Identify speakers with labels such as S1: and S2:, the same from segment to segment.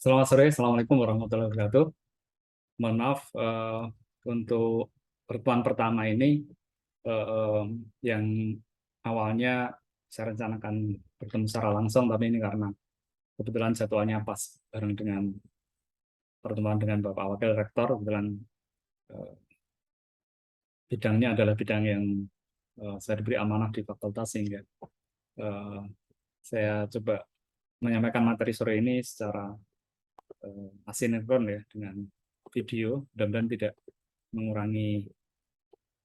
S1: Selamat sore, Assalamualaikum warahmatullahi wabarakatuh. Mohon maaf untuk pertemuan pertama ini yang awalnya saya rencanakan bertemu secara langsung, tapi ini karena kebetulan jadwalnya pas bareng dengan pertemuan dengan Bapak Wakil Rektor, kebetulan eh, bidangnya adalah bidang yang saya diberi amanah di fakultas sehingga eh, saya coba menyampaikan materi sore ini secara asinkron ya dengan video, mudah-mudahan tidak mengurangi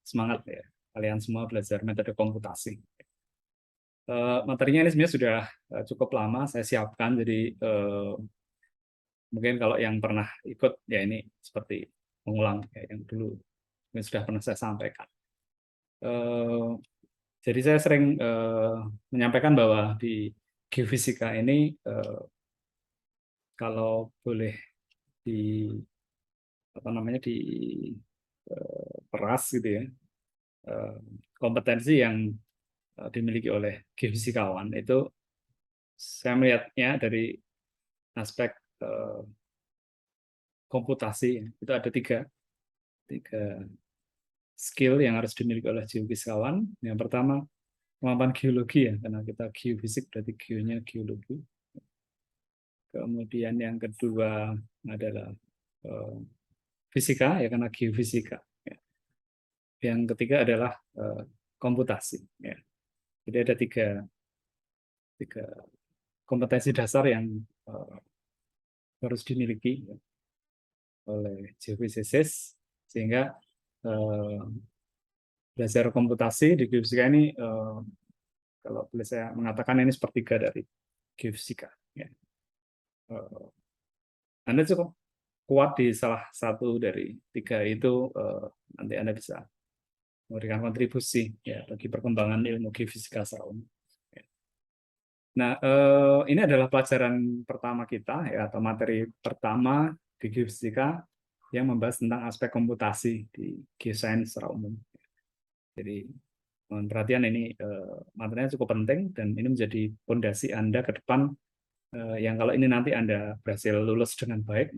S1: semangat ya kalian semua belajar metode komputasi. Materinya ini sebenarnya sudah cukup lama saya siapkan, jadi mungkin kalau yang pernah ikut ya ini seperti mengulang ya, yang dulu yang sudah pernah saya sampaikan. Jadi saya sering menyampaikan bahwa di geofisika ini kalau boleh di apa namanya di peras gitu ya, eh, kompetensi yang dimiliki oleh geofisikawan itu saya melihatnya dari aspek komputasi. Itu ada tiga skill yang harus dimiliki oleh geofisikawan. Yang pertama kemampuan geologi ya, karena kita geofisik berarti geonya geologi. Kemudian yang kedua adalah eh, fisika ya, karena geofisika. Ya. Yang ketiga adalah komputasi. Ya. Jadi ada tiga kompetensi dasar yang eh, harus dimiliki ya, oleh geofisikis sehingga eh, belajar komputasi di geofisika ini kalau boleh saya mengatakan ini sepertiga dari geofisika. Ya. Anda cukup kuat di salah satu dari tiga itu, nanti Anda bisa memberikan kontribusi ya bagi perkembangan ilmu geofisika secara umum. Ya. Nah, ini adalah pelajaran pertama kita ya, atau materi pertama di geofisika yang membahas tentang aspek komputasi di geosains secara umum. Jadi mohon perhatian, ini materinya cukup penting dan ini menjadi fondasi Anda ke depan, yang kalau ini nanti Anda berhasil lulus dengan baik,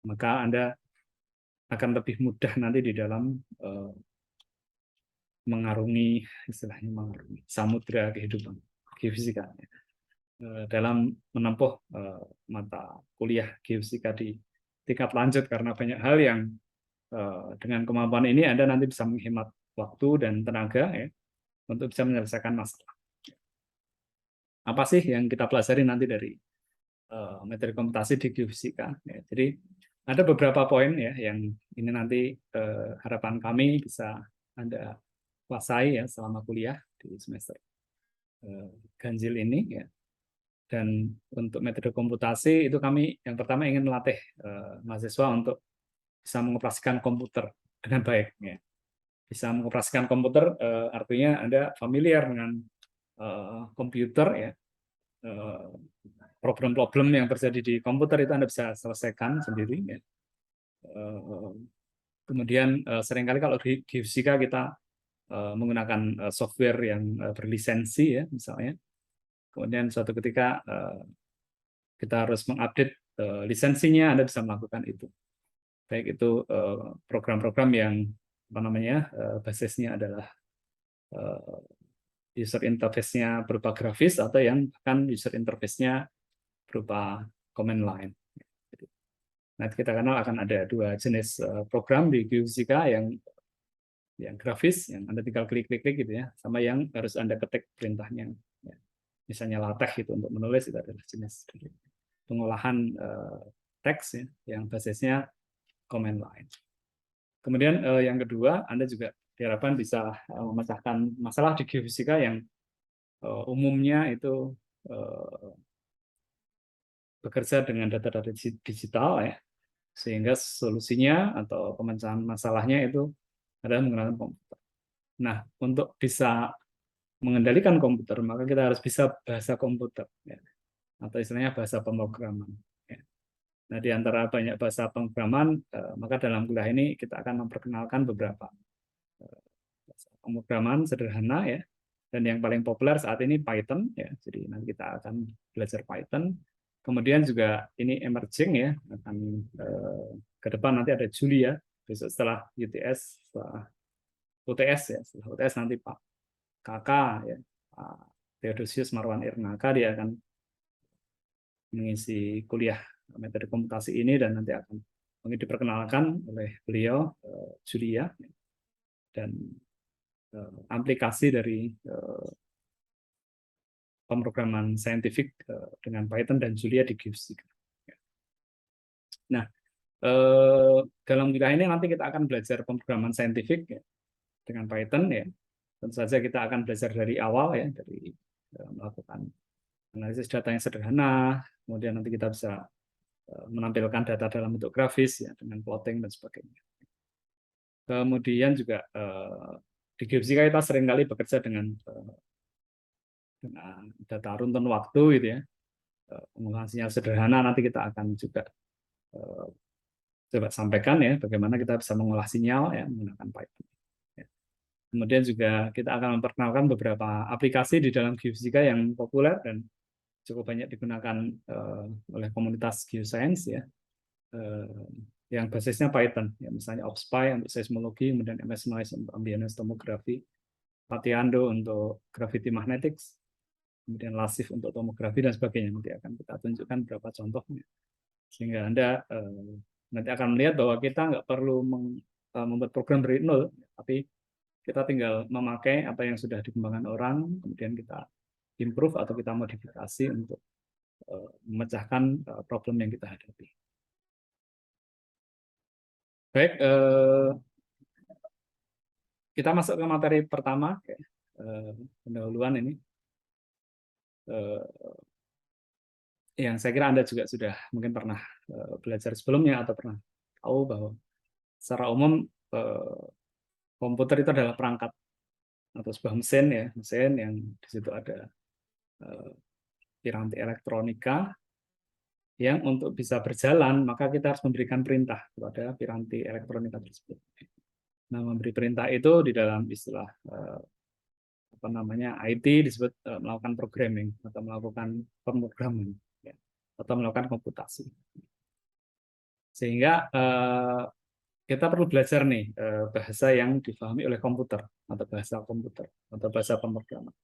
S1: maka Anda akan lebih mudah nanti di dalam mengarungi, istilahnya mengarungi samudra kehidupan geofisika, dalam menempuh mata kuliah geofisika di tingkat lanjut, karena banyak hal yang dengan kemampuan ini Anda nanti bisa menghemat waktu dan tenaga ya, untuk bisa menyelesaikan masalah. Apa sih yang kita pelajari nanti dari materi komputasi di geofisika? Ya, jadi ada beberapa poin ya yang ini nanti harapan kami bisa Anda kuasai ya selama kuliah di semester ganjil ini ya. Dan untuk metode komputasi itu kami yang pertama ingin melatih mahasiswa untuk bisa mengoperasikan komputer dengan baik ya. Bisa mengoperasikan komputer artinya Anda familiar dengan komputer ya. Problem-problem yang terjadi di komputer itu Anda bisa selesaikan sendiri ya. Kemudian seringkali kalau di geofisika kita menggunakan software yang berlisensi ya misalnya. Kemudian suatu ketika kita harus mengupdate lisensinya, Anda bisa melakukan itu. Baik itu program-program yang apa namanya basisnya adalah user interface-nya berupa grafis, atau yang bahkan user interface-nya berupa command line. Nah, kita kenal akan ada dua jenis program di geofisika, yang grafis, yang Anda tinggal klik-klik gitu ya, sama yang harus Anda ketik perintahnya. Ya. Misalnya LaTeX itu untuk menulis, itu adalah jenis pengolahan teks ya, yang basisnya command line. Kemudian yang kedua, Anda juga diharapkan bisa memecahkan masalah di geofisika yang umumnya itu bekerja dengan data-data digital ya, sehingga solusinya atau pemecahan masalahnya itu adalah menggunakan komputer. Nah, untuk bisa mengendalikan komputer, maka kita harus bisa bahasa komputer ya, atau istilahnya bahasa pemrograman. Ya. Nah, di antara banyak bahasa pemrograman, maka dalam kuliah ini kita akan memperkenalkan beberapa bahasa pemrograman sederhana ya. Dan yang paling populer saat ini Python ya. Jadi nanti kita akan belajar Python. Kemudian juga ini emerging ya, akan ke depan nanti ada Julia, besok setelah UTS, setelah UTS ya, setelah UTS nanti Pak Kakak ya, Pak Theodosius Marwan Irnaka, dia akan mengisi kuliah metode komputasi ini dan nanti akan mungkin diperkenalkan oleh beliau Julia, dan aplikasi dari pemrograman saintifik dengan Python dan Julia di geofisika. Nah, dalam kuliah ini nanti kita akan belajar pemrograman saintifik ya, dengan Python ya. Tentu saja kita akan belajar dari awal ya, dari melakukan analisis data yang sederhana, kemudian nanti kita bisa menampilkan data dalam bentuk grafis ya, dengan plotting dan sebagainya. Kemudian juga di geofisika kita seringkali bekerja dengan data runtun waktu gitu ya, pengolahan sinyal sederhana. Nanti kita akan juga coba sampaikan ya bagaimana kita bisa mengolah sinyal ya menggunakan Python. Ya. Kemudian juga kita akan memperkenalkan beberapa aplikasi di dalam geofisika yang populer dan cukup banyak digunakan oleh komunitas geoscience ya, yang basisnya Python ya, misalnya OpSpy untuk seismologi, kemudian MS-Noise untuk ambient tomografi, Patiando untuk gravity magnetics, kemudian LASIF untuk tomografi dan sebagainya. Nanti akan kita tunjukkan beberapa contohnya sehingga Anda nanti akan melihat bahwa kita nggak perlu membuat program dari nol, tapi kita tinggal memakai apa yang sudah dikembangkan orang, kemudian kita improve atau kita modifikasi untuk memecahkan problem yang kita hadapi. Baik, kita masuk ke materi pertama, pendahuluan ini. Yang saya kira Anda juga sudah mungkin pernah belajar sebelumnya atau pernah tahu bahwa secara umum komputer itu adalah perangkat atau sebuah mesin ya, mesin yang di situ ada piranti elektronika yang untuk bisa berjalan maka kita harus memberikan perintah kepada piranti elektronika tersebut. Nah, memberi perintah itu di dalam istilah apa namanya IT disebut melakukan programming atau melakukan pemrograman ya, atau melakukan komputasi. Sehingga kita perlu belajar nih bahasa yang difahami oleh komputer atau bahasa komputer atau bahasa pemrograman.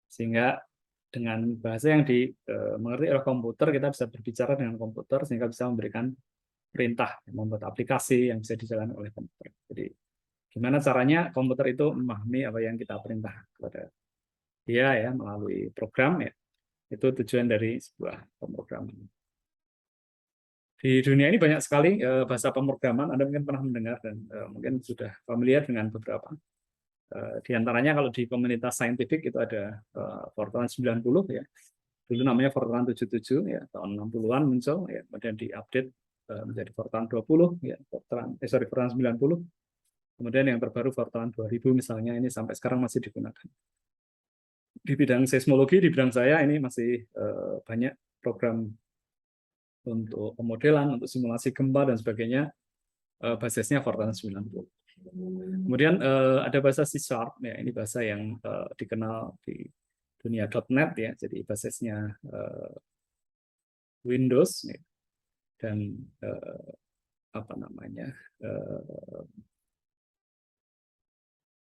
S1: Sehingga dengan bahasa yang dimengerti oleh komputer kita bisa berbicara dengan komputer sehingga bisa memberikan perintah, membuat aplikasi yang bisa dijalankan oleh komputer. Jadi gimana caranya komputer itu memahami apa yang kita perintah kepada dia ya melalui program ya. Itu tujuan dari sebuah pemrograman. Di dunia ini banyak sekali bahasa pemrograman. Anda mungkin pernah mendengar dan mungkin sudah familiar dengan beberapa. Di antaranya kalau di komunitas saintifik itu ada Fortran 90 ya. Dulu namanya Fortran 77 ya, tahun 60-an muncul ya, kemudian diupdate menjadi Fortran 20 ya, Fortran 90. Kemudian yang terbaru Fortran 2000 misalnya, ini sampai sekarang masih digunakan. Di bidang seismologi, di bidang saya ini masih banyak program untuk pemodelan, untuk simulasi gempa dan sebagainya, basisnya Fortran 90. Kemudian ada bahasa C# ya, ini bahasa yang dikenal di dunia .NET ya, jadi basisnya Windows ya, dan apa namanya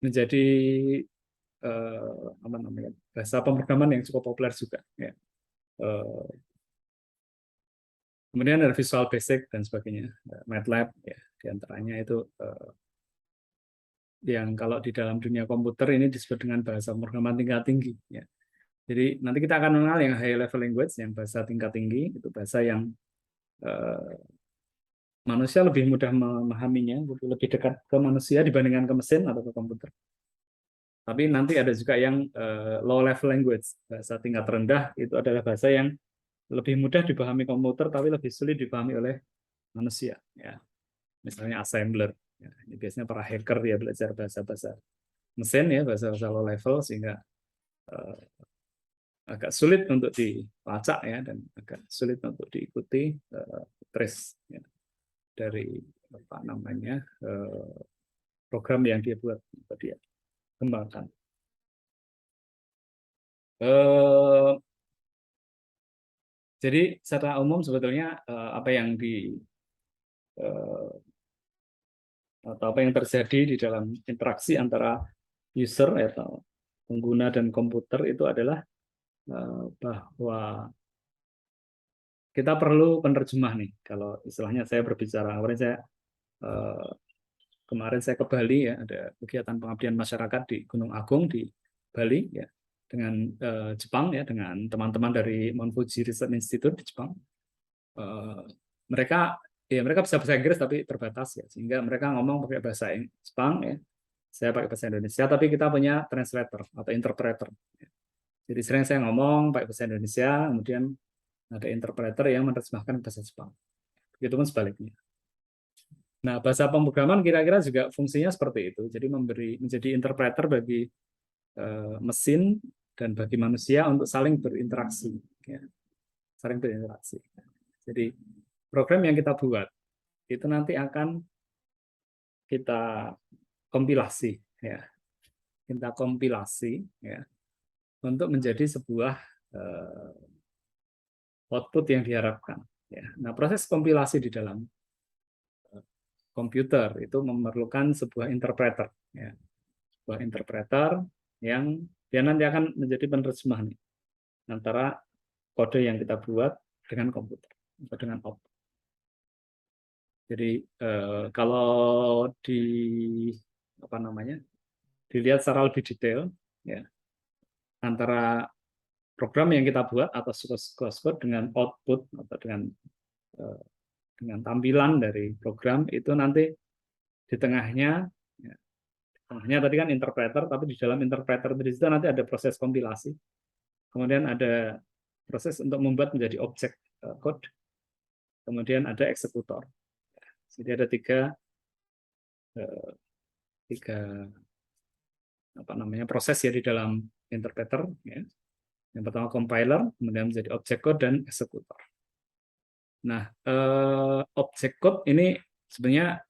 S1: menjadi apa namanya bahasa pemrograman yang cukup populer juga ya. Kemudian ada Visual Basic dan sebagainya, MATLAB ya, diantaranya itu yang kalau di dalam dunia komputer ini disebut dengan bahasa pemrograman tingkat tinggi ya. Jadi nanti kita akan mengenal yang high level language, yang bahasa tingkat tinggi, itu bahasa yang manusia lebih mudah memahaminya, lebih dekat ke manusia dibandingkan ke mesin atau ke komputer. Tapi nanti ada juga yang low level language, bahasa tingkat rendah, itu adalah bahasa yang lebih mudah dipahami komputer tapi lebih sulit dipahami oleh manusia ya. Misalnya assembler ya. Ini biasanya para hacker dia belajar bahasa-bahasa mesin ya, bahasa-bahasa low level sehingga agak sulit untuk dilacak ya, dan agak sulit untuk diikuti trace ya, dari apa namanya program yang dia buat atau dia kembangkan. Jadi secara umum sebetulnya apa yang atau apa yang terjadi di dalam interaksi antara user atau pengguna dan komputer itu adalah bahwa kita perlu penerjemah nih. Kalau istilahnya saya berbicara, eh, kemarin saya ke Bali ya, ada kegiatan pengabdian masyarakat di Gunung Agung di Bali ya, dengan Jepang ya, dengan teman-teman dari Mount Fuji Research Institute di Jepang. Mereka mereka bisa bahasa Inggris tapi terbatas ya, sehingga mereka ngomong pakai bahasa Jepang ya, saya pakai bahasa Indonesia, tapi kita punya translator atau interpreter. Jadi sering saya ngomong pakai bahasa Indonesia, kemudian ada interpreter yang menerjemahkan bahasa Jepang. Begitupun sebaliknya. Nah, bahasa pemrograman kira-kira juga fungsinya seperti itu. Jadi menjadi interpreter bagi mesin dan bagi manusia untuk saling berinteraksi. Ya. Saling berinteraksi. Jadi program yang kita buat itu nanti akan kita kompilasi, ya. Kita kompilasi, ya, untuk menjadi sebuah output yang diharapkan. Ya. Nah, proses kompilasi di dalam komputer itu memerlukan sebuah interpreter, ya. Sebuah interpreter yang dia nanti akan menjadi penerjemah nih, antara kode yang kita buat dengan komputer atau dengan output. Jadi kalau apa namanya dilihat secara lebih detail, ya, antara program yang kita buat atau source code dengan output atau dengan tampilan dari program itu nanti di tengahnya, ya, tengahnya tadi kan interpreter, tapi di dalam interpreter di situ nanti ada proses kompilasi, kemudian ada proses untuk membuat menjadi objek code, kemudian ada eksekutor. Jadi ada tiga apa namanya proses ya di dalam interpreter. Ya. Yang pertama compiler, kemudian menjadi object code dan eksekutor. Nah, object code ini sebenarnya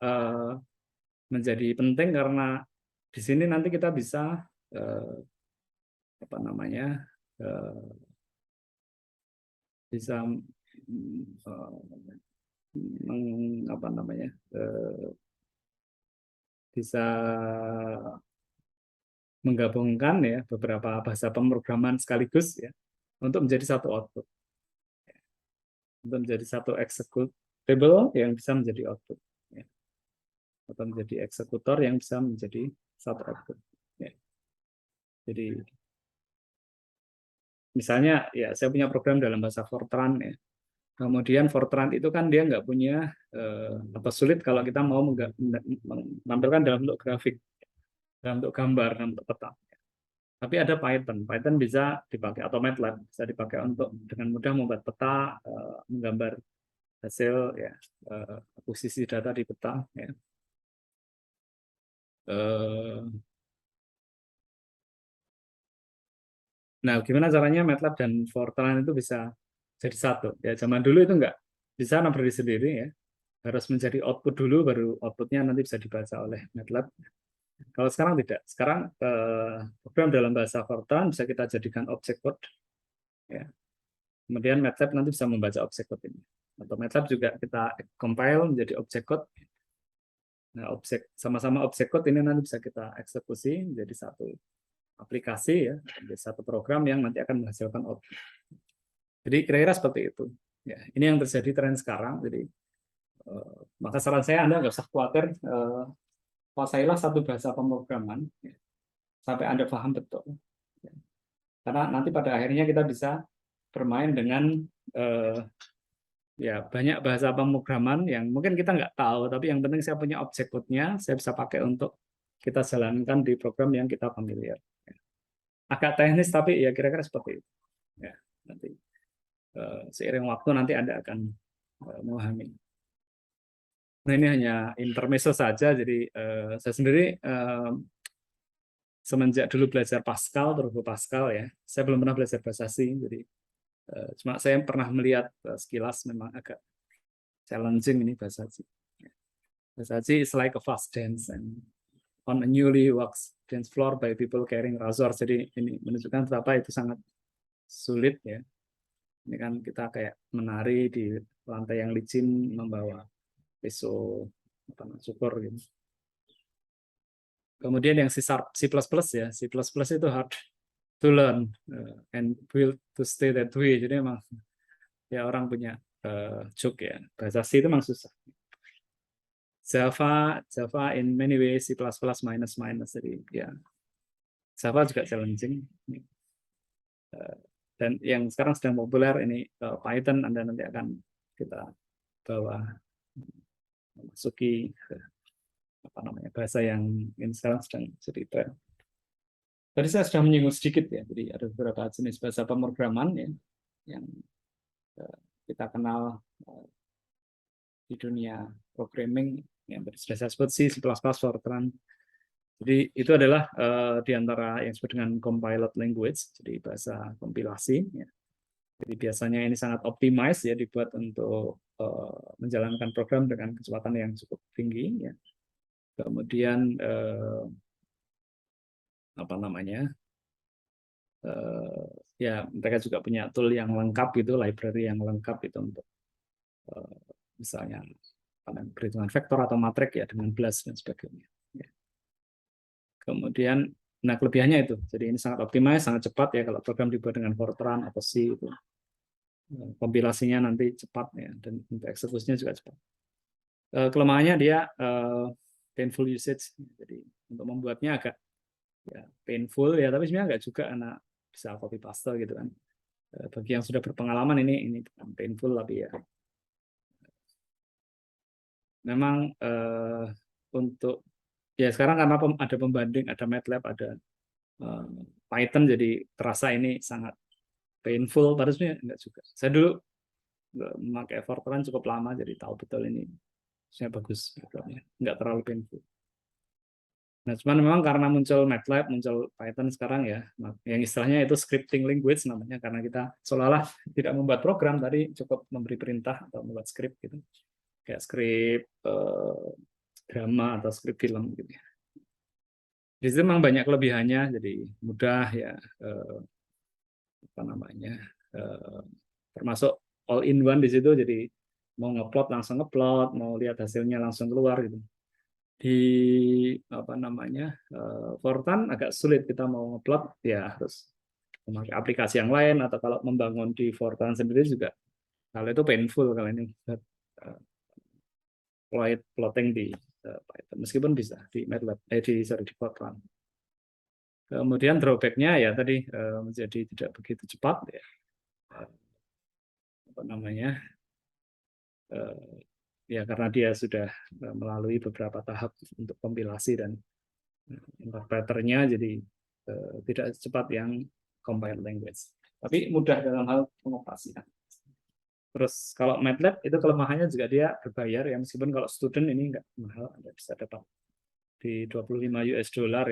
S1: menjadi penting karena di sini nanti kita bisa apa namanya bisa apa namanya bisa menggabungkan ya beberapa bahasa pemrograman sekaligus ya untuk menjadi satu output, untuk menjadi satu executable yang bisa menjadi output, ya. Atau menjadi eksekutor yang bisa menjadi satu output. Ya. Jadi misalnya ya saya punya program dalam bahasa Fortran ya. Kemudian Fortran itu kan dia nggak punya apa sulit kalau kita mau menampilkan dalam bentuk grafik, dalam bentuk gambar, dalam bentuk peta. Tapi ada Python. Python bisa dipakai atau MATLAB bisa dipakai untuk dengan mudah membuat peta, menggambar hasil ya, akuisisi data di peta. Ya. Nah, gimana caranya MATLAB dan Fortran itu bisa jadi satu? Ya, zaman dulu itu nggak bisa berdiri sendiri ya. Harus menjadi output dulu, baru outputnya nanti bisa dibaca oleh MATLAB. Kalau sekarang tidak. Sekarang program dalam bahasa Fortran bisa kita jadikan object code. Ya. Kemudian MATLAB nanti bisa membaca object code ini. Atau MATLAB juga kita compile menjadi object code. Nah, sama-sama object code ini nanti bisa kita eksekusi menjadi satu aplikasi ya, menjadi satu program yang nanti akan menghasilkan output. Jadi kira-kira seperti itu. Ya, ini yang terjadi tren sekarang. Jadi maka saran saya Anda nggak usah khawatir, kuasailah satu bahasa pemrograman ya, sampai Anda paham betul. Ya. Karena nanti pada akhirnya kita bisa bermain dengan ya banyak bahasa pemrograman yang mungkin kita nggak tahu, tapi yang penting saya punya objek code-nya, saya bisa pakai untuk kita jalankan di program yang kita familiar. Ya. Agak teknis tapi ya kira-kira seperti itu. Ya, nanti seiring waktu nanti Anda akan memahami. Nah, ini hanya intermezzo saja. Jadi saya sendiri semenjak dulu belajar Pascal, Turbo Pascal ya, saya belum pernah belajar bahasa C. Jadi cuma saya pernah melihat sekilas memang agak challenging ini bahasa C. Bahasa C is like a fast dance and on a newly waxed dance floor by people carrying razor. Jadi ini menunjukkan betapa itu sangat sulit ya. Ini kan kita kayak menari di lantai yang licin membawa pisau syukur gitu. Kemudian yang C ya, C++ itu hard to learn and build to stay that way. Jadi memang ya orang punya joke ya. Bahasa C itu memang susah. Java in many ways, C++ minus. Jadi ya Java juga challenging. Dan yang sekarang sedang populer ini Python, Anda nanti akan kita bawa masuki bahasa yang ini sekarang sedang jadi tren. Tadi saya sudah menyinggung sedikit ya, jadi ada beberapa jenis bahasa pemrograman ya, yang kita kenal di dunia programming yang sudah saya sebut C++, Fortran. Jadi itu adalah di antara yang disebut dengan compiled language, jadi bahasa kompilasi. Ya. Jadi biasanya ini sangat optimized ya, dibuat untuk menjalankan program dengan kecepatan yang cukup tinggi. Ya. Kemudian ya mereka juga punya tool yang lengkap itu, library yang lengkap itu untuk misalnya perhitungan vektor atau matrix ya dengan BLAS dan sebagainya. Ya. Kemudian, nah kelebihannya itu, jadi ini sangat optimis, sangat cepat ya kalau program dibuat dengan Fortran atau C itu kompilasinya nanti cepat ya, dan untuk eksekusinya juga cepat. Kelemahannya dia painful usage, jadi untuk membuatnya agak ya, painful ya, tapi sebenarnya enggak juga karena bisa copy paste gitu kan. Bagi yang sudah berpengalaman ini bukan painful, tapi ya memang untuk ya sekarang karena ada pembanding, ada MATLAB, ada Python, jadi terasa ini sangat painful, padahal sebenarnya enggak juga. Saya dulu memakai Fortran cukup lama, jadi tahu betul ini sebenarnya bagus, enggak terlalu painful. Nah, cuman memang karena muncul MATLAB, muncul Python sekarang ya, yang istilahnya itu scripting language namanya, karena kita seolah-olah tidak membuat program, tadi cukup memberi perintah atau membuat script gitu, kayak script drama atau script film gitu ya. Di situ memang banyak kelebihannya, jadi mudah ya, termasuk all in one di situ, jadi mau ngeplot langsung ngeplot, mau lihat hasilnya langsung keluar gitu. Di Fortran agak sulit, kita mau ngeplot ya harus memakai aplikasi yang lain, atau kalau membangun di Fortran sendiri juga kalau itu painful kalau ini plotting di Python, meskipun bisa di MATLAB di Fortran. Kemudian drawback-nya ya tadi menjadi tidak begitu cepat ya, ya karena dia sudah melalui beberapa tahap untuk kompilasi dan interpreternya, jadi tidak cepat yang compiled language, tapi mudah dalam hal pengoperasian. Terus kalau MATLAB itu kelemahannya juga dia berbayar ya, meskipun kalau student ini nggak mahal, Anda bisa dapat di $25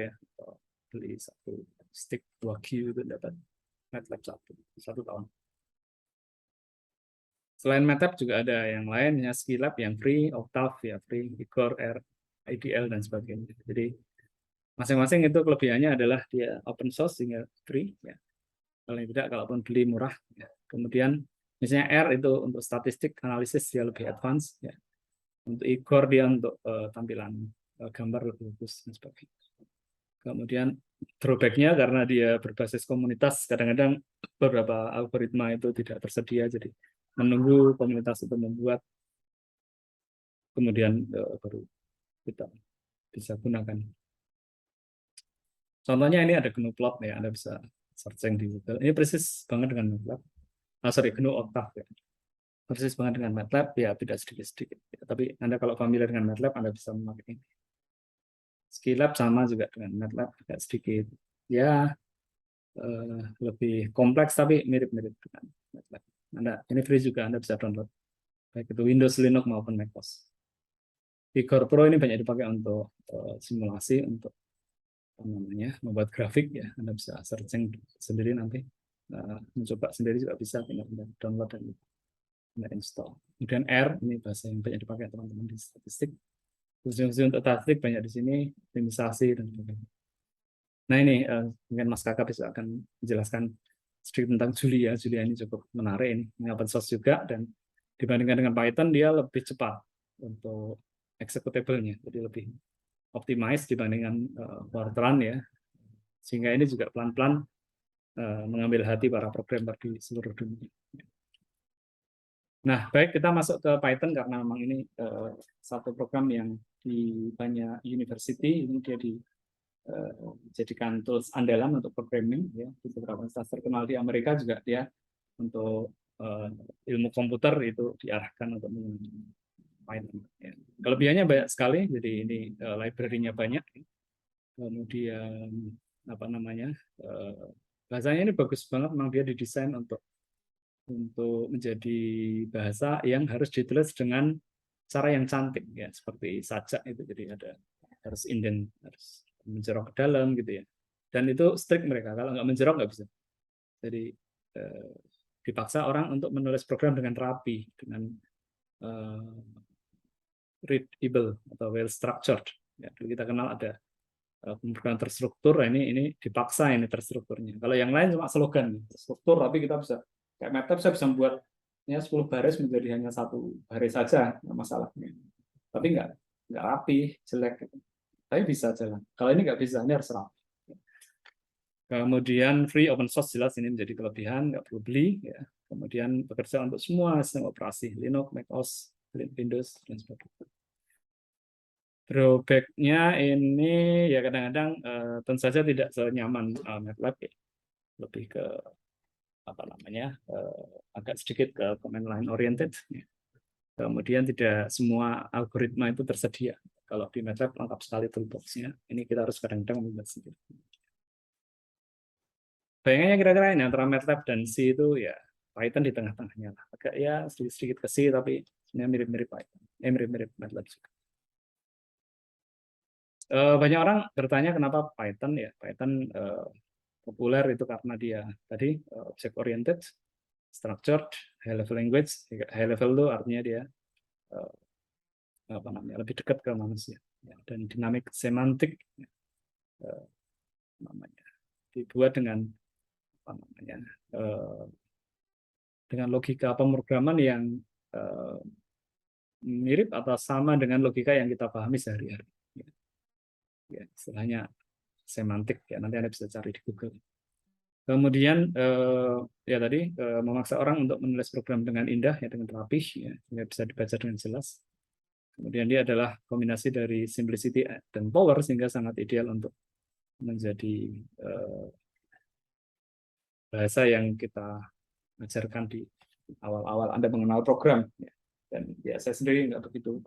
S1: ya, atau beli satu stick Wagyu itu dapat MATLAB satu tahun. Selain MATLAB juga ada yang lain, ya Skilab yang free, Octave ya free, Igor, R, IDL dan sebagainya. Jadi masing-masing itu kelebihannya adalah dia open source sehingga free ya. Paling tidak kalaupun beli murah ya. Kemudian misalnya R itu untuk statistik analisis dia lebih advance ya. Untuk Igor dia untuk tampilan gambar lebih bagus dan sebagainya. Kemudian drawback-nya karena dia berbasis komunitas, kadang-kadang beberapa algoritma itu tidak tersedia, jadi menunggu komunitas itu membuat, kemudian baru kita bisa gunakan. Contohnya ini ada GNU Plot ya, Anda bisa searching di Google. Ini persis banget dengan MATLAB. GNU Octave ya. Persis banget dengan MATLAB, ya tidak sedikit-sedikit. Ya, tapi Anda kalau familiar dengan MATLAB, Anda bisa memakai ini. Skilab sama juga dengan MATLAB, agak sedikit ya lebih kompleks, tapi mirip-mirip dengan MATLAB. Ini free juga, Anda bisa download baik itu Windows, Linux maupun macOS. Igor Pro ini banyak dipakai untuk simulasi, untuk membuat grafik ya. Anda bisa searching sendiri nanti, mencoba sendiri juga bisa, tinggal download dan install. Kemudian R, ini bahasa yang banyak dipakai teman-teman di statistik. Fungsi-fungsi untuk statistik banyak di sini, optimisasi dan sebagainya. Nah ini mungkin Mas Kakak bisa akan menjelaskan sedikit tentang Julia. Julia ini cukup menarik, ini open source juga, dan dibandingkan dengan Python dia lebih cepat untuk executable-nya, jadi lebih optimize dibandingkan Fortran ya, sehingga ini juga pelan-pelan mengambil hati para programmer di seluruh dunia. Nah, baik, kita masuk ke Python karena memang ini satu program yang di banyak university ini dia dijadikan tools andalan untuk programming ya. Di beberapa universitas terkenal di Amerika juga dia untuk ilmu komputer itu diarahkan untuk menggunakan Python. Ya. Kelebihannya banyak sekali, jadi ini library-nya banyak. Kemudian apa namanya bahasanya ini bagus banget, memang dia didesain untuk menjadi bahasa yang harus ditulis dengan cara yang cantik ya, seperti sajak itu, jadi harus indent, harus menjerok ke dalam gitu ya, dan itu strict mereka, kalau nggak menjerok nggak bisa. Jadi dipaksa orang untuk menulis program dengan rapi, dengan readable atau well structured ya. Kita kenal ada pemrograman terstruktur, ini dipaksa ini terstrukturnya. Kalau yang lain cuma slogan terstruktur, tapi kita bisa kayak MATLAB saya bisa membuat 10 baris menjadi hanya 1 baris saja, nggak masalahnya. Tapi nggak rapi, jelek. Tapi bisa jalan. Kalau ini nggak bisa, ini harus rapi. Kemudian free open source jelas ini menjadi kelebihan, nggak perlu beli. Ya. Kemudian bekerja untuk semua sistem operasi, Linux, Mac OS, Windows, dan sebagainya. Drawback-nya ini ya kadang-kadang tentu saja tidak senyaman MATLAB ya. Lebih ke apa namanya agak sedikit ke command line oriented ya. Kemudian tidak semua algoritma itu tersedia. Kalau di MATLAB lengkap sekali toolbox-nya, ini kita harus kadang-kadang membuat sendiri. Bayangannya kira-kira ini antara MATLAB dan C itu ya Python di tengah-tengahnya lah. Agak ya sedikit ke C, tapi sebenarnya mirip-mirip Python, mirip-mirip MATLAB juga. Banyak orang bertanya kenapa Python ya. Python populer itu karena dia tadi object oriented, structured, high level language. High level itu artinya dia apa namanya lebih dekat ke manusia ya, dan dinamik semantik namanya dibuat dengan apa namanya dengan logika pemrograman yang mirip atau sama dengan logika yang kita pahami sehari-hari. Ya, istilahnya semantik ya, nanti Anda bisa cari di Google. Kemudian ya tadi memaksa orang untuk menulis program dengan indah ya, dengan rapih ya, bisa dibaca dengan jelas. Kemudian dia adalah kombinasi dari simplicity dan power sehingga sangat ideal untuk menjadi bahasa yang kita ajarkan di awal-awal Anda mengenal program ya. Dan ya saya sendiri nggak begitu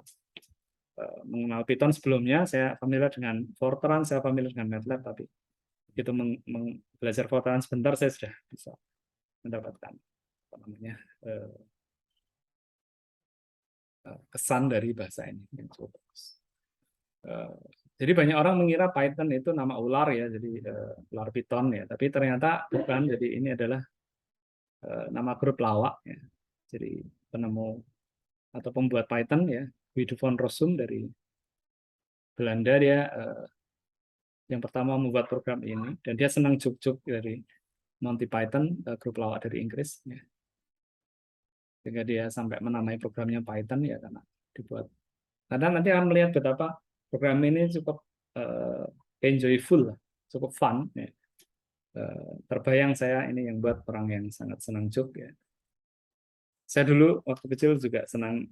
S1: mengenal Python sebelumnya, saya familiar dengan Fortran, saya familiar dengan MATLAB, tapi begitu belajar Fortran sebentar saya sudah bisa mendapatkan apa namanya kesan dari bahasa ini yang cukup bagus. Jadi banyak orang mengira Python itu nama ular ya, jadi ular Python ya, tapi ternyata bukan. Jadi ini adalah nama grup lawak ya. Jadi penemu atau pembuat Python ya, Guido van Rossum dari Belanda, dia yang pertama membuat program ini, dan dia senang juk-juk dari Monty Python, grup lawak dari Inggris ya. Sehingga dia sampai menamai programnya Python ya karena dibuat. Karena nanti akan melihat betapa program ini cukup enjoyable, cukup fun ya. Terbayang saya ini yang buat orang yang sangat senang juk ya. Saya dulu waktu kecil juga senang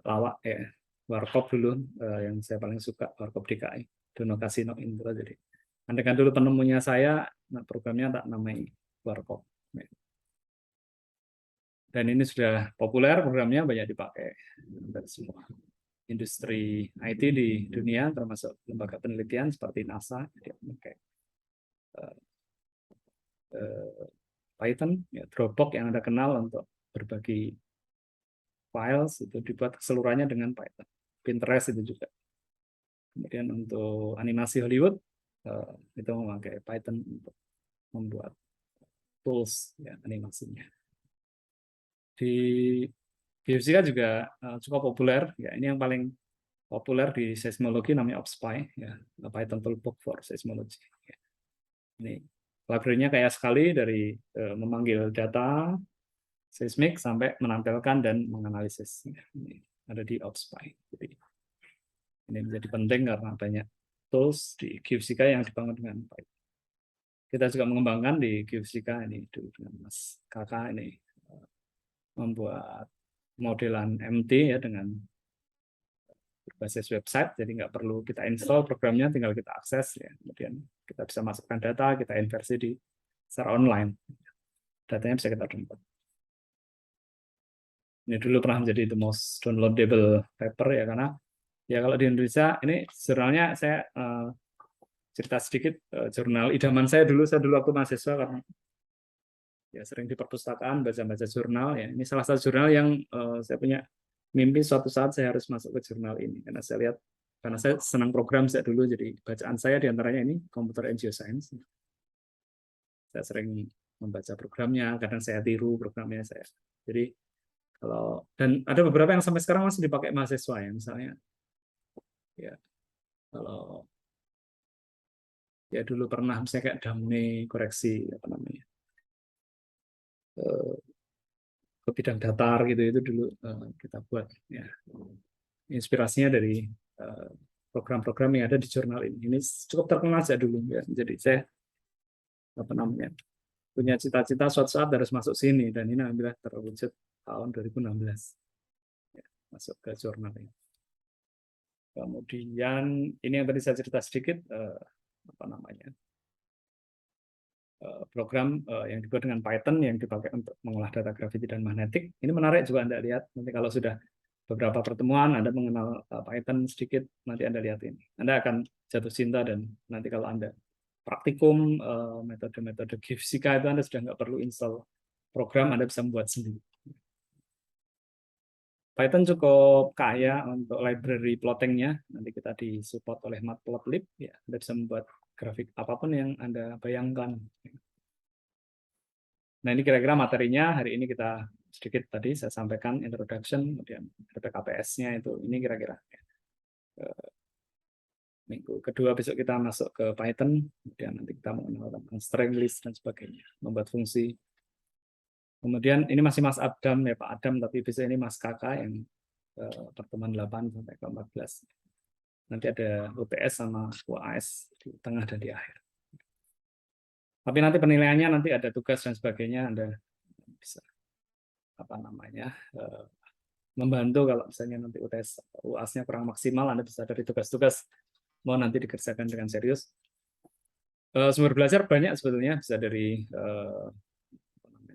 S1: lawak ya, Warkop dulu yang saya paling suka, Warkop DKI, Dono Kasino Indra. Jadi andaikan dulu penemunya saya, programnya tak namai Warkop. Dan ini sudah populer, programnya banyak dipakai dari semua industri IT di dunia, termasuk lembaga penelitian seperti NASA, dia memakai Python, ya, Dropbox yang Anda kenal untuk berbagi files itu dibuat keseluruhannya dengan Python. Pinterest itu juga. Kemudian untuk animasi Hollywood itu memakai Python untuk membuat tools ya, animasinya. Di geofisika juga cukup populer. Ya, ini yang paling populer di seismologi namanya OpSpy, ya, Python Toolbox for Seismology. Ya. Ini Library-nya kayak sekali dari memanggil data seismik sampai menampilkan dan menganalisis. Ini ada di OutSpy. Jadi ini menjadi penting karena banyak tools di Geofisika yang dibangun dengan baik. Kita juga mengembangkan di Geofisika ini dengan Mas Kakak ini membuat modelan MT ya dengan berbasis website, jadi nggak perlu kita install programnya, tinggal kita akses ya. Kemudian kita bisa masukkan data, kita inversi di secara online. Datanya bisa kita download. Ini dulu pernah menjadi the most downloadable paper ya, karena ya kalau di Indonesia ini jurnalnya saya cerita sedikit, jurnal idaman saya dulu waktu mahasiswa, karena ya sering di perpustakaan baca-baca jurnal ya. Ini salah satu jurnal yang saya punya mimpi suatu saat saya harus masuk ke jurnal ini, karena saya lihat, karena saya senang program saya dulu, jadi bacaan saya diantaranya ini Computer and Geoscience. Saya sering membaca programnya, kadang saya tiru programnya saya. Jadi kalau, dan ada beberapa yang sampai sekarang masih dipakai mahasiswa ya, misalnya ya kalau ya dulu pernah misalnya kayak Damne koreksi apa namanya ke bidang datar gitu, itu dulu kita buat ya, inspirasinya dari program-program yang ada di jurnal ini. Ini cukup terkenal saja dulu ya, jadi saya apa namanya punya cita-cita suatu saat harus masuk sini, dan ini alhamdulillah terwujud tahun 2016 ya, masuk ke jurnal ini. Kemudian ini yang tadi saya cerita sedikit, apa namanya program yang dibuat dengan Python yang dipakai untuk mengolah data graviti dan magnetik. Ini menarik juga Anda lihat, nanti kalau sudah beberapa pertemuan Anda mengenal Python sedikit, nanti Anda lihat ini. Anda akan jatuh cinta, dan nanti kalau Anda praktikum metode-metode geofisika itu Anda sudah nggak perlu install program, Anda bisa membuat sendiri. Python cukup kaya untuk library plottingnya. Nanti kita disupport oleh Matplotlib. Ya, Anda bisa membuat grafik apapun yang Anda bayangkan. Nah, ini kira-kira materinya hari ini kita sedikit tadi saya sampaikan introduction, kemudian PKPS-nya itu ini kira-kira. Minggu kedua besok kita masuk ke Python, kemudian nanti kita mengenal tentang string list dan sebagainya, membuat fungsi. Kemudian ini masih Mas Adam ya Pak Adam, tapi besok ini Mas Kakak yang pertemuan 8 sampai ke 14. Nanti ada UTS sama UAS di tengah dan di akhir. Tapi nanti penilaiannya nanti ada tugas dan sebagainya, Anda bisa apa namanya membantu kalau misalnya nanti UTS UAS-nya kurang maksimal, Anda bisa dari tugas-tugas mau nanti dikerjakan dengan serius. Sumber belajar banyak sebetulnya, bisa dari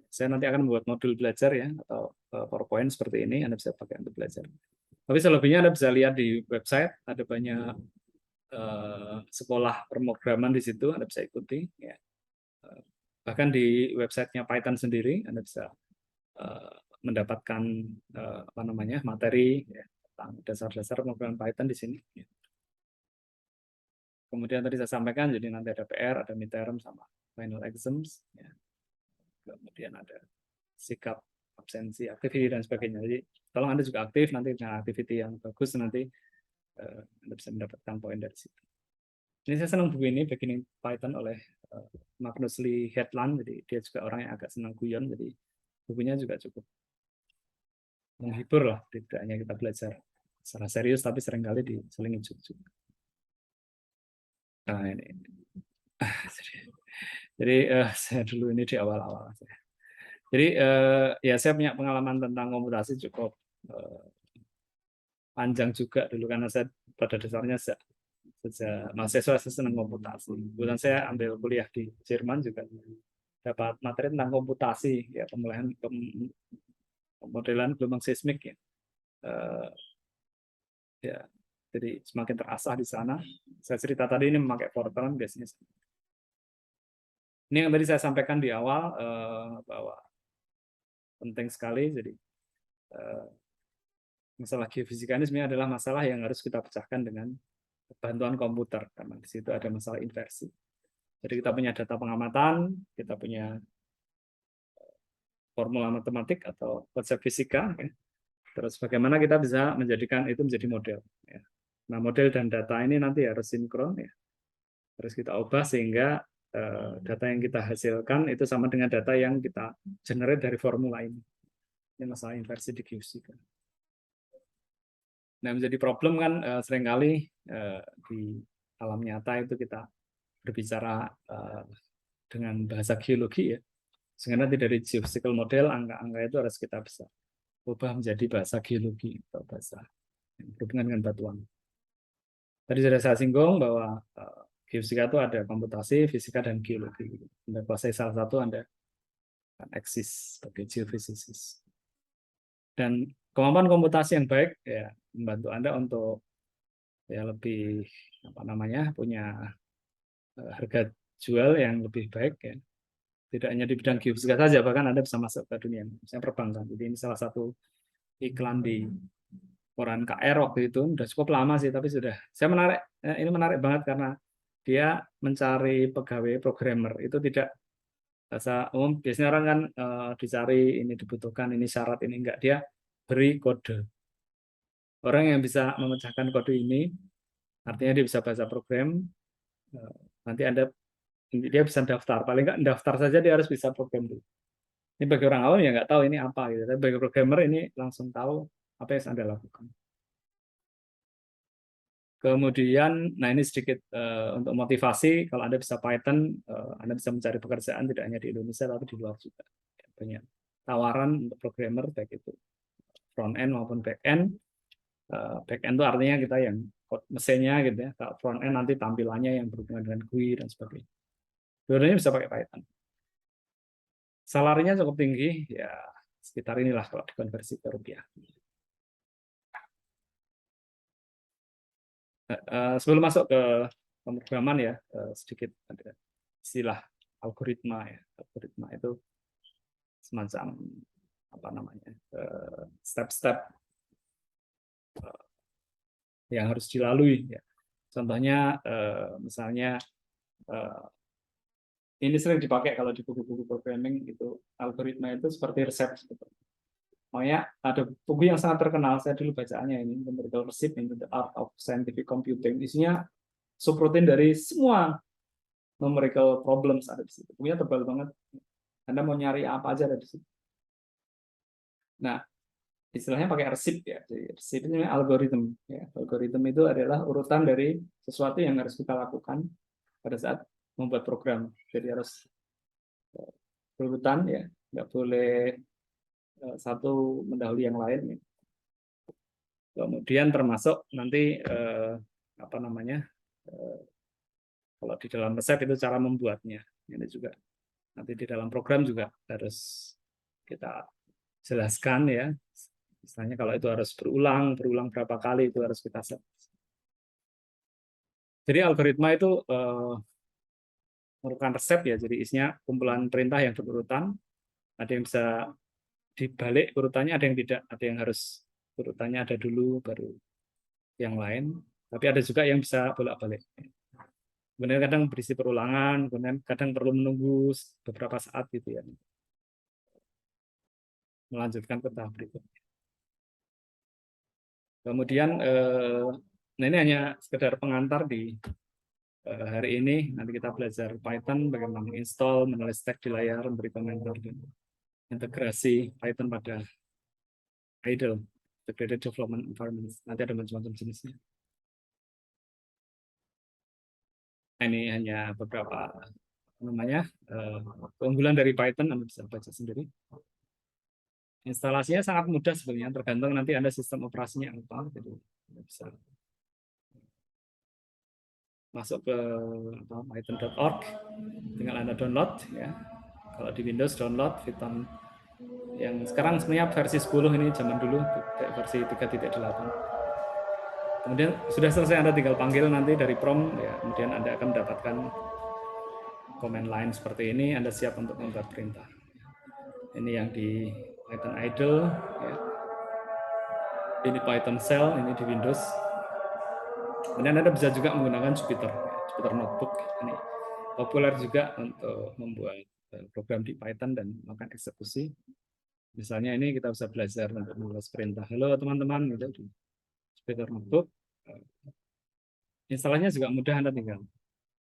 S1: saya nanti akan membuat modul belajar ya, atau PowerPoint seperti ini, Anda bisa pakai untuk belajar. Tapi selebihnya Anda bisa lihat di website, ada banyak sekolah pemrograman di situ, Anda bisa ikuti. Ya. Bahkan di websitenya Python sendiri, Anda bisa mendapatkan apa namanya materi ya, tentang dasar-dasar pemrograman Python di sini. Ya. Kemudian tadi saya sampaikan, jadi nanti ada PR, ada midterm, sama final exams. Ya. Kemudian ada sikap absensi, activity dan sebagainya. Jadi tolong Anda juga aktif, nanti dengan activity yang bagus nanti Anda bisa mendapatkan poin dari situ. Ini saya senang buku ini, Beginning Python oleh Magnus Lee Hetland. Jadi dia juga orang yang agak senang guyon, jadi bukunya juga cukup menghibur lah, tidak hanya kita belajar secara serius, tapi seringkali diselingi juga. Nah ini. Jadi saya dulu ini di awal-awal. Jadi ya saya punya pengalaman tentang komputasi cukup panjang juga dulu, karena saya pada dasarnya sejak mahasiswa saya senang komputasi. Kemudian saya ambil kuliah di Jerman juga dapat materi tentang komputasi ya, pemodelan gelombang seismik ya. Ya, jadi semakin terasah di sana. Saya cerita tadi ini memakai Fortran biasanya. Ini yang tadi saya sampaikan di awal bahwa penting sekali. Jadi masalah geofisika ini sebenarnya adalah masalah yang harus kita pecahkan dengan bantuan komputer, karena di situ ada masalah inversi. Jadi kita punya data pengamatan, kita punya formula matematik atau konsep fisika, ya. Terus bagaimana kita bisa menjadikan itu menjadi model. Ya. Nah, model dan data ini nanti harus sinkron, ya. Terus kita ubah sehingga data yang kita hasilkan itu sama dengan data yang kita generate dari formula ini. Ini masalah inversi di QC kan. Nah, menjadi problem kan seringkali di alam nyata itu kita berbicara dengan bahasa geologi ya. Sehingga nanti dari geophysical model angka-angka itu harus kita bisa ubah menjadi bahasa geologi atau bahasa yang berhubungan dengan batuan. Tadi sudah saya singgung bahwa geofisika itu ada komputasi, fisika, dan geologi. Anda kuasai salah satu, Anda akan eksis sebagai geofisika. Dan kemampuan komputasi yang baik ya membantu Anda untuk ya lebih punya harga jual yang lebih baik ya. Tidak hanya di bidang geofisika saja, bahkan Anda bisa masuk ke dunia misalnya perbankan. Jadi ini salah satu iklan di koran KR waktu itu, udah cukup lama sih, tapi sudah. Ini menarik banget karena dia mencari pegawai programmer itu tidak bahasa umum. Biasanya orang kan dicari ini dibutuhkan, ini syarat, ini enggak. Dia beri kode. Orang yang bisa memecahkan kode ini, artinya dia bisa bahasa program, nanti dia bisa daftar. Paling enggak daftar saja dia harus bisa program dulu. Ini bagi orang awam ya nggak tahu ini apa gitu. Tapi bagi programmer ini langsung tahu apa yang Anda lakukan. Kemudian, nah ini sedikit untuk motivasi, kalau Anda bisa Python, Anda bisa mencari pekerjaan tidak hanya di Indonesia, tapi di luar juga. Banyak tawaran untuk programmer, baik itu front end maupun back end. Back end itu artinya kita yang code mesinnya gitu ya. Kalau front end nanti tampilannya yang berhubungan dengan GUI dan sebagainya. Dua-duanya bisa pakai Python. Salarinya cukup tinggi, ya sekitar inilah kalau dikonversi ke rupiah. Sebelum masuk ke pemrograman ya, sedikit ada istilah algoritma ya. Algoritma itu semacam step-step yang harus dilalui ya. Contohnya misalnya ini sering dipakai kalau di buku-buku programming itu, algoritma itu seperti resep. Makanya ada buku yang sangat terkenal, saya dulu bacaannya ini, Numerical Recipe in the Art of Scientific Computing. Isinya subroutine dari semua numerical problems ada di situ. Bukunya tebal banget. Anda mau nyari apa aja ada di situ. Nah, istilahnya pakai resip ya. Jadi resip ini algoritma. Ya. Algoritma itu adalah urutan dari sesuatu yang harus kita lakukan pada saat membuat program. Jadi harus berurutan ya, nggak boleh satu mendahului yang lain. Ya. Kemudian termasuk nanti kalau di dalam resep itu cara membuatnya. Ini juga nanti di dalam program juga harus kita jelaskan ya. Misalnya kalau itu harus berulang berapa kali itu harus kita set. Jadi algoritma itu merupakan resep ya. Jadi isinya kumpulan perintah yang berurutan. Ada yang bisa dibalik urutannya, ada yang tidak. Ada yang harus urutannya ada dulu baru yang lain. Tapi ada juga yang bisa bolak-balik. Kemudian kadang berisi perulangan, kemudian kadang perlu menunggu beberapa saat gitu ya. Melanjutkan ke tahap berikutnya. Kemudian, nah ini hanya sekedar pengantar di hari ini. Nanti kita belajar Python, bagaimana menginstall, menulis tag di layar, memberi komentar, dan integrasi Python pada IDLE, Integrated Development Environment. Nanti ada macam-macam jenisnya. Ini hanya beberapa keunggulan dari Python, Anda bisa baca sendiri. Instalasinya sangat mudah sebenarnya, tergantung nanti Anda sistem operasinya apa. Jadi bisa masuk ke python.org, tinggal Anda download ya. Kalau di Windows download Python yang sekarang sebenarnya versi 10, ini zaman dulu versi 3.8. Kemudian sudah selesai, Anda tinggal panggil nanti dari prompt ya, kemudian Anda akan mendapatkan command line seperti ini. Anda siap untuk membuat perintah. Ini yang di Python idle ya. Ini Python shell, ini di Windows. Kemudian Anda bisa juga menggunakan Jupyter Notebook. Ini populer juga untuk membuat program di Python dan melakukan eksekusi. Misalnya ini kita bisa belajar untuk menulis perintah. Halo teman-teman, gitu di Jupyter Notebook. Instalasinya juga mudah, Anda tinggal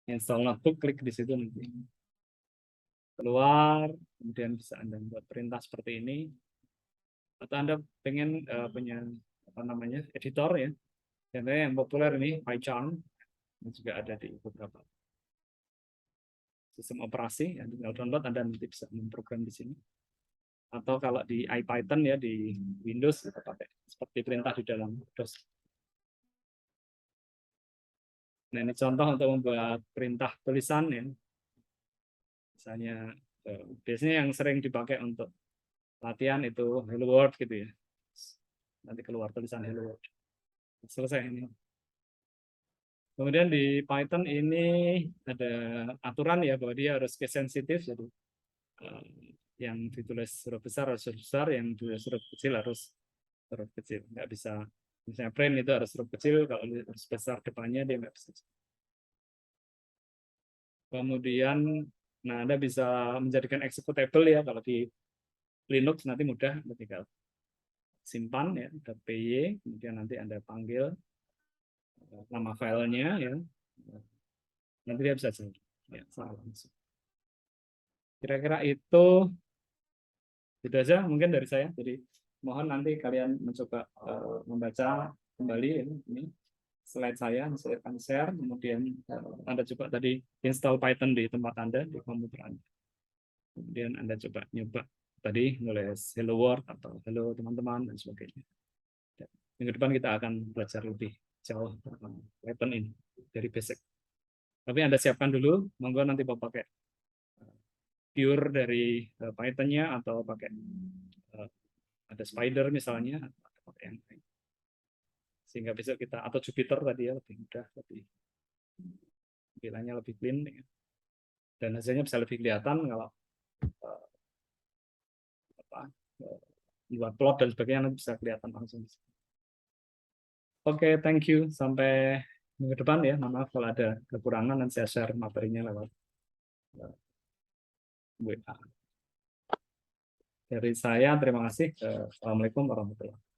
S1: install notebook, klik di situ nanti. Keluar, kemudian bisa Anda buat perintah seperti ini. Atau Anda pengen punya apa namanya editor ya. Contohnya yang populer ini PyCharm, ini juga ada di beberapa sistem operasi. Yang tinggal download, Anda nanti bisa memprogram di sini. Atau kalau di IPython ya di Windows kita pakai seperti perintah di dalam DOS. Nah, ini contoh untuk membuat perintah tulisan ya. Misalnya biasanya yang sering dipakai untuk latihan itu hello world gitu ya. Nanti keluar tulisan hello world. Selesai ini. Kemudian di Python ini ada aturan ya bahwa dia harus case sensitif, jadi yang ditulis huruf besar harus huruf besar, yang ditulis huruf kecil harus huruf kecil. Nggak bisa, misalnya print itu harus huruf kecil, kalau harus besar depannya dia nggak bisa. Kemudian, nah Anda bisa menjadikan executable ya, kalau di Linux nanti mudah, tinggal simpan ya, .py, kemudian nanti Anda panggil nama filenya ya, nanti dia bisa jadi ya, salah langsung. Kira-kira itu aja mungkin dari saya. Jadi mohon nanti kalian mencoba membaca kembali ini slide saya, saya akan share, kemudian Anda coba tadi install Python di tempat Anda, di komputer Anda. Kemudian Anda coba nyoba tadi nulis hello world atau hello teman-teman dan sebagainya. Minggu depan kita akan belajar lebih jauh tentang Python ini dari basic. Tapi Anda siapkan dulu, monggo nanti mau pakai pure dari Python-nya atau pakai ada Spider misalnya, atau pakai yang lain. Sehingga besok kita, atau Jupyter tadi ya, lebih mudah, lebih tampilannya lebih clean ya. Dan hasilnya bisa lebih kelihatan kalau buat plot dan sebagainya nanti bisa kelihatan langsung. Oke, thank you. Sampai minggu depan ya. Maaf kalau ada kekurangan, nanti saya share materinya lewat WA. Dari saya, terima kasih. Assalamualaikum warahmatullahi wabarakatuh.